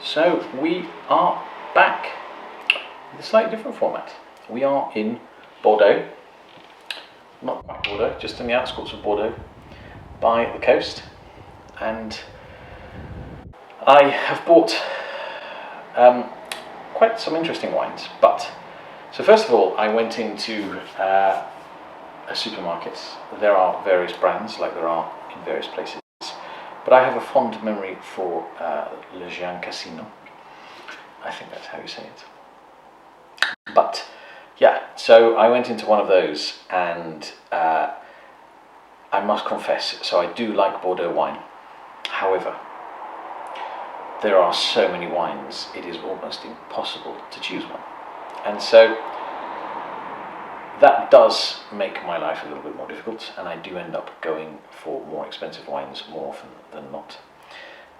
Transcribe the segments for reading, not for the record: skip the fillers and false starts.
So we are back with a slightly different format. We are in Bordeaux, not quite Bordeaux, just in the outskirts of Bordeaux, by the coast, and I have bought quite some interesting wines. So first of all, I went into a supermarket. There are various brands, like there are in various places. But I have a fond memory for Le Jean Casino. I think that's how you say it. But yeah, so I went into one of those, and I must confess, so I do like Bordeaux wine. However, there are so many wines, it is almost impossible to choose one. And so that does make my life a little bit more difficult, and I do end up going for more expensive wines more often than not.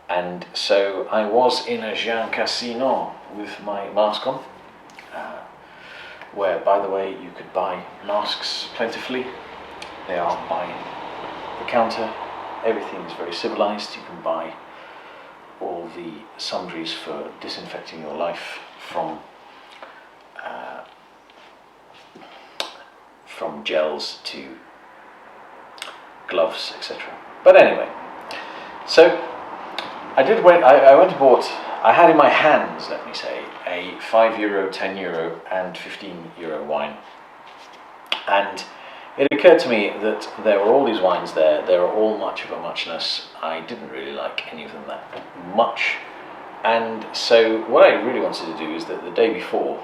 And so I was in a Jean Casino with my mask on, where, by the way, you could buy masks plentifully. They are by the counter. Everything is very civilized. You can buy all the sundries for disinfecting your life, from gels to gloves, etc. But anyway, so I went and bought, I had in my hands, let me say, a €5, €10 and €15 wine. And it occurred to me that there were all these wines there. They were all much of a muchness. I didn't really like any of them that much. And so what I really wanted to do is that the day before,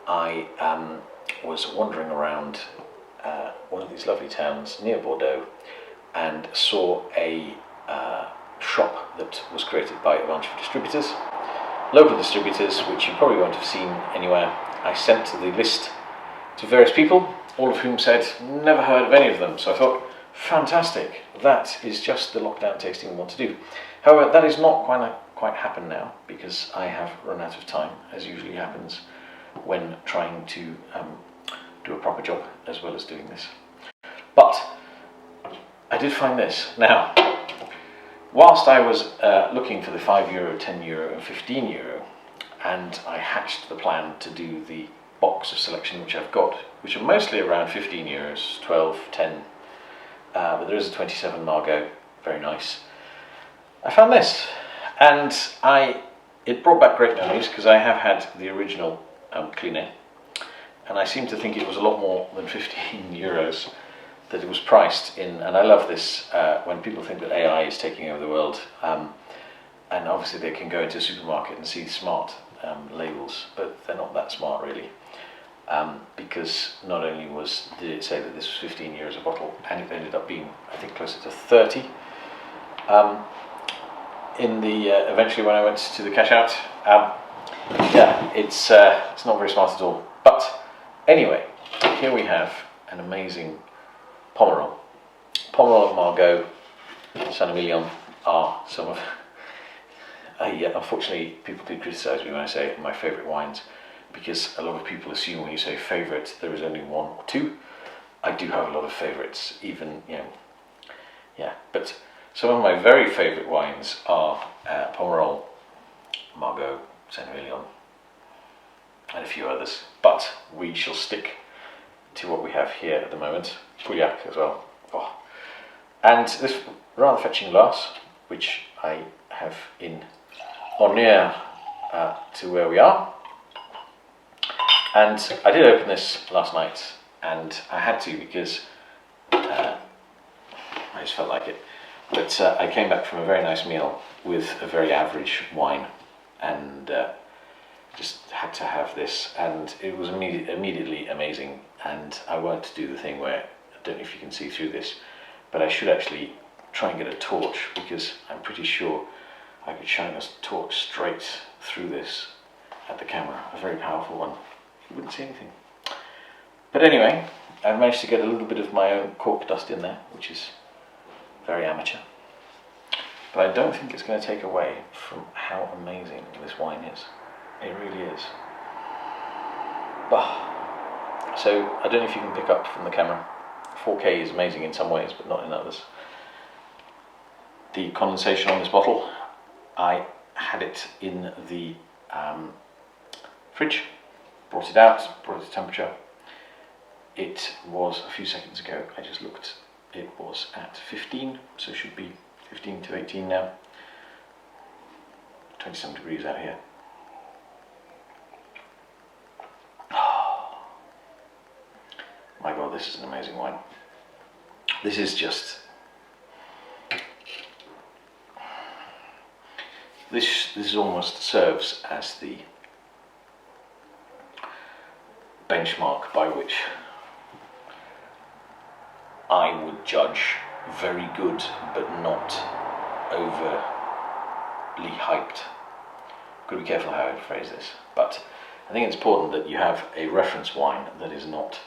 I was wandering around one of these lovely towns near Bordeaux, and saw a shop that was created by a bunch of distributors, local distributors, which you probably won't have seen anywhere. I sent the list to various people, all of whom said, never heard of any of them. So I thought, fantastic, that is just the lockdown tasting we want to do. However, that is not quite happened now, because I have run out of time, as usually happens when trying to do a proper job as well as doing this. But I did find this. Now, whilst I was looking for the €5, €10 and €15, and I hatched the plan to do the box of selection which I've got, which are mostly around €15, 12, 10, but there is a 27 Margaux, very nice. I found this, and it brought back great memories, because I have had the original Clinet, and I seem to think it was a lot more than €15 that it was priced in. And I love this when people think that AI is taking over the world, and obviously they can go into a supermarket and see smart labels, but they're not that smart really, because not only did it say that this was €15 a bottle, and it ended up being, I think, closer to 30 in the eventually when I went to the cash out. Yeah, it's not very smart at all. But anyway, here we have an amazing Pomerol. Pomerol and Margaux, Saint-Emilion are some of. Unfortunately, people do criticise me when I say my favourite wines, because a lot of people assume when you say favourite, there is only one or two. I do have a lot of favourites, even, yeah. But some of my very favourite wines are Pomerol, Margaux, Saint-Emilion, and a few others. But we shall stick to what we have here at the moment. Pauillac as well. Oh. And this rather fetching glass, which I have in honneur to where we are. And I did open this last night, and I had to, because I just felt like it. But I came back from a very nice meal with a very average wine, and just had to have this, and it was immediately amazing. And I won't do the thing where, I don't know if you can see through this, but I should actually try and get a torch, because I'm pretty sure I could shine a torch straight through this at the camera, a very powerful one. You wouldn't see anything. But anyway, I've managed to get a little bit of my own cork dust in there, which is very amateur. But I don't think it's going to take away from how amazing this wine is. It really is. So I don't know if you can pick up from the camera. 4K is amazing in some ways, but not in others. The condensation on this bottle, I had it in the fridge, brought it out, brought it to temperature. It was a few seconds ago, I just looked, it was at 15, so it should be 15 to 18 now. 27 degrees out here. My God, this is an amazing wine. This is just... This almost serves as the benchmark by which I would judge very good but not overly hyped. Got to be careful how I phrase this, but I think it's important that you have a reference wine that is not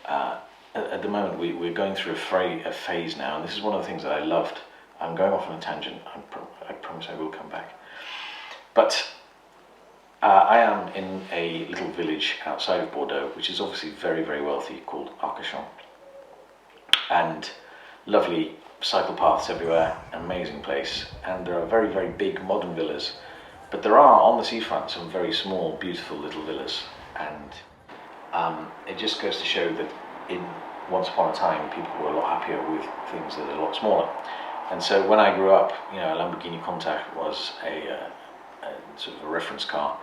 at the moment we're going through a phase now, and this is one of the things that I loved. I'm going off on a tangent, I promise I will come back. But I am in a little village outside of Bordeaux, which is obviously very, very wealthy, called Archachon. And lovely cycle paths everywhere, amazing place. And there are very, very big modern villas. But there are, on the seafront, some very small, beautiful little villas. And it just goes to show that once upon a time, people were a lot happier with things that are a lot smaller. And so when I grew up, you know, a Lamborghini Countach was a sort of a reference car.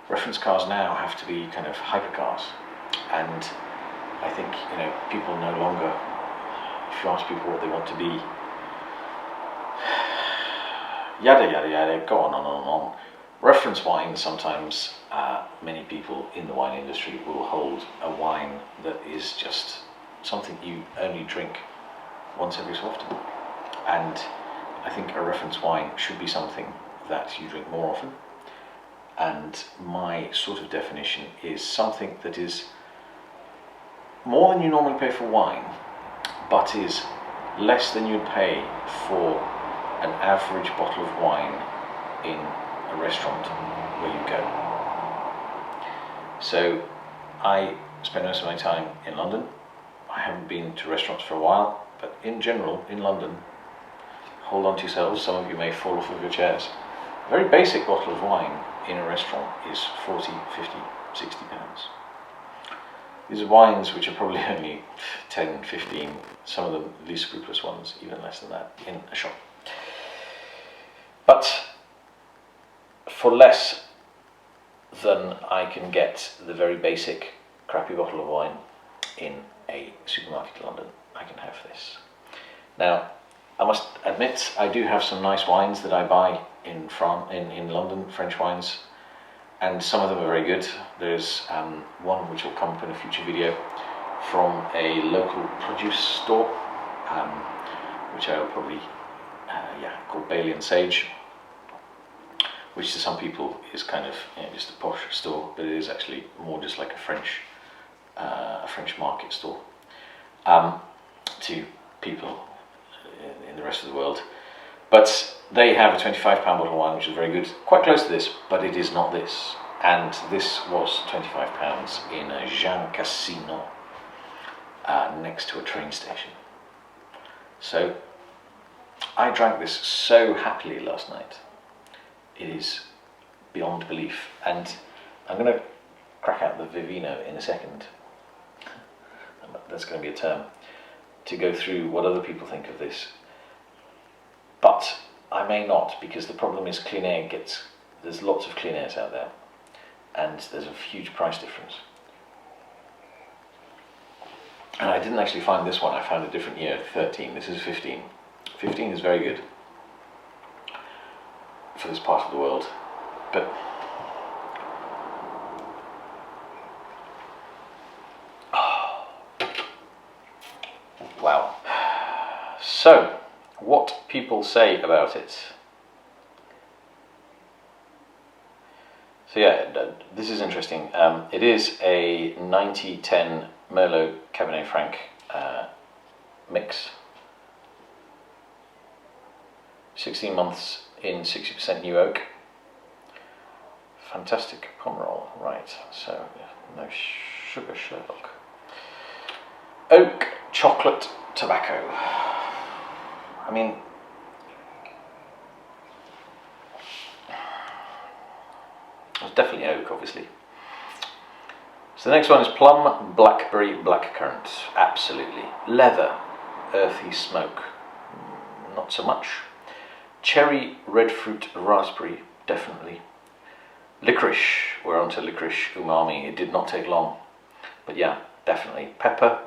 Reference cars now have to be kind of hypercars. And I think, you know, people no longer, if you ask people what they want to be, yada yada yada, go on and on and on. Reference wine, sometimes many people in the wine industry will hold a wine that is just something you only drink once every so often. And I think a reference wine should be something that you drink more often. And my sort of definition is something that is more than you normally pay for wine, but is less than you'd pay for an average bottle of wine in a restaurant where you go. So I spend most of my time in London. I haven't been to restaurants for a while, but in general, in London, hold on to yourselves, some of you may fall off of your chairs. A very basic bottle of wine in a restaurant is 40, 50, 60 pounds. These are wines which are probably only 10, 15, some of the least scrupulous ones, even less than that, in a shop. But for less than I can get the very basic crappy bottle of wine in a supermarket in London, I can have this. Now, I must admit, I do have some nice wines that I buy in London, French wines, and some of them are very good. There's one which will come up in a future video from a local produce store, which I will probably, called Bailey and Sage, which to some people is kind of just a posh store, but it is actually more just like a French market store to people in the rest of the world. But they have a £25 bottle of wine, which is very good, quite close to this, but it is not this. And this was £25 in a Jean Casino next to a train station. So I drank this so happily last night. It is beyond belief. And I'm going to crack out the Vivino in a second. That's going to be a term, to go through what other people think of this. But I may not, because the problem is Clinet there's lots of Clinets out there, and there's a huge price difference. And I didn't actually find this one, I found a different year, 13, this is 15. 15 is very good for this part of the world, but wow. So, what people say about it. So yeah, this is interesting. It is a 90-10 Merlot Cabernet Franc mix. 16 months in 60% new oak. Fantastic pomerol, right, so no sugar Sherlock. Oak, chocolate, tobacco. I mean, It's definitely oak, obviously. So the next one is plum, blackberry, blackcurrant. Absolutely. Leather, earthy smoke. Not so much. Cherry, red fruit, raspberry. Definitely. Licorice. We're on to licorice umami. It did not take long. But yeah, definitely. Pepper.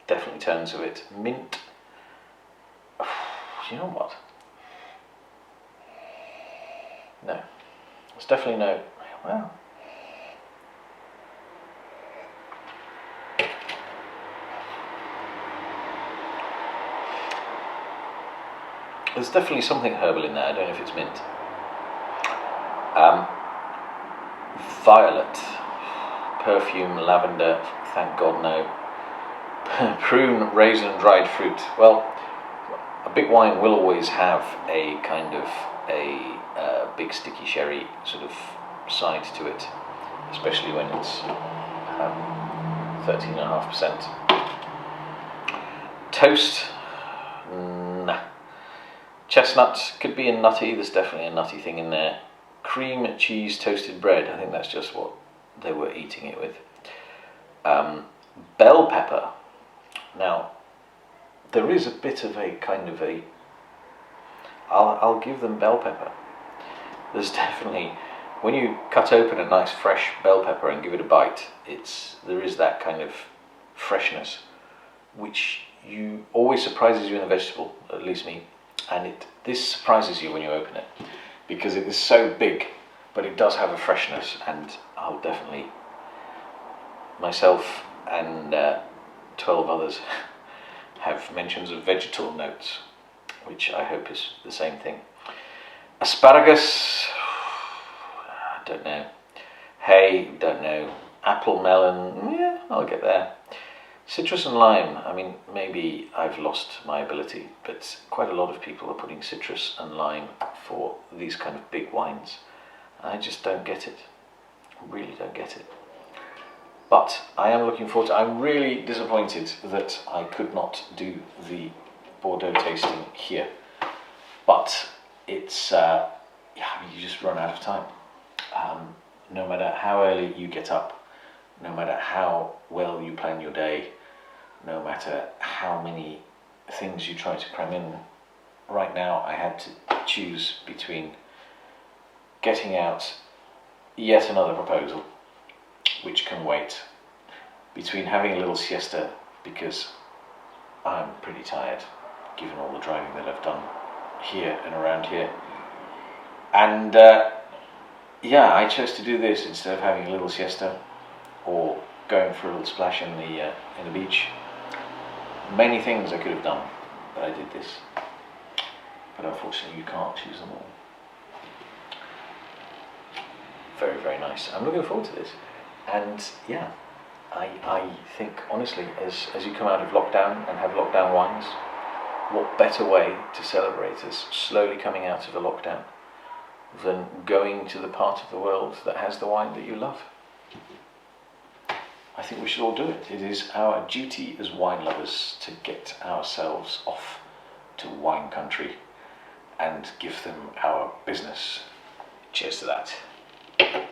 Definitely turns of it. Mint. You know what? No. It's definitely no. Well. There's definitely something herbal in there. I don't know if it's mint. Violet. Perfume, lavender. Thank God no. Prune, raisin, dried fruit. Well, a big wine will always have a kind of a big sticky sherry sort of side to it, especially when it's 13.5%. Toast, nah. Chestnut could be a nutty. There's definitely a nutty thing in there. Cream, cheese, toasted bread. I think that's just what they were eating it with. Bell pepper. Now, there is a bit of a kind of a. I'll give them bell pepper. There's definitely, when you cut open a nice fresh bell pepper and give it a bite, there is that kind of freshness, which always surprises you in a vegetable, at least me, and this surprises you when you open it, because it is so big, but it does have a freshness, and I'll definitely, myself and 12 others have mentions of vegetal notes, which I hope is the same thing. Asparagus, I don't know. Hay, don't know. Apple, melon, yeah, I'll get there. Citrus and lime, I mean, maybe I've lost my ability, but quite a lot of people are putting citrus and lime for these kind of big wines. I just don't get it. Really don't get it. But I am looking forward to. I'm really disappointed that I could not do the Bordeaux tasting here. But it's, you just run out of time. No matter how early you get up, no matter how well you plan your day, no matter how many things you try to cram in. Right now I had to choose between getting out yet another proposal, which can wait, between having a little siesta, because I'm pretty tired given all the driving that I've done here and around here, and I chose to do this instead of having a little siesta or going for a little splash in the beach. Many things I could have done, but I did this. But unfortunately you can't choose them all. Very, very nice. I'm looking forward to this. And yeah, I think honestly, as you come out of lockdown and have lockdown wines, what better way to celebrate as slowly coming out of a lockdown than going to the part of the world that has the wine that you love. I think we should all do it. It is our duty as wine lovers to get ourselves off to wine country and give them our business. Cheers to that.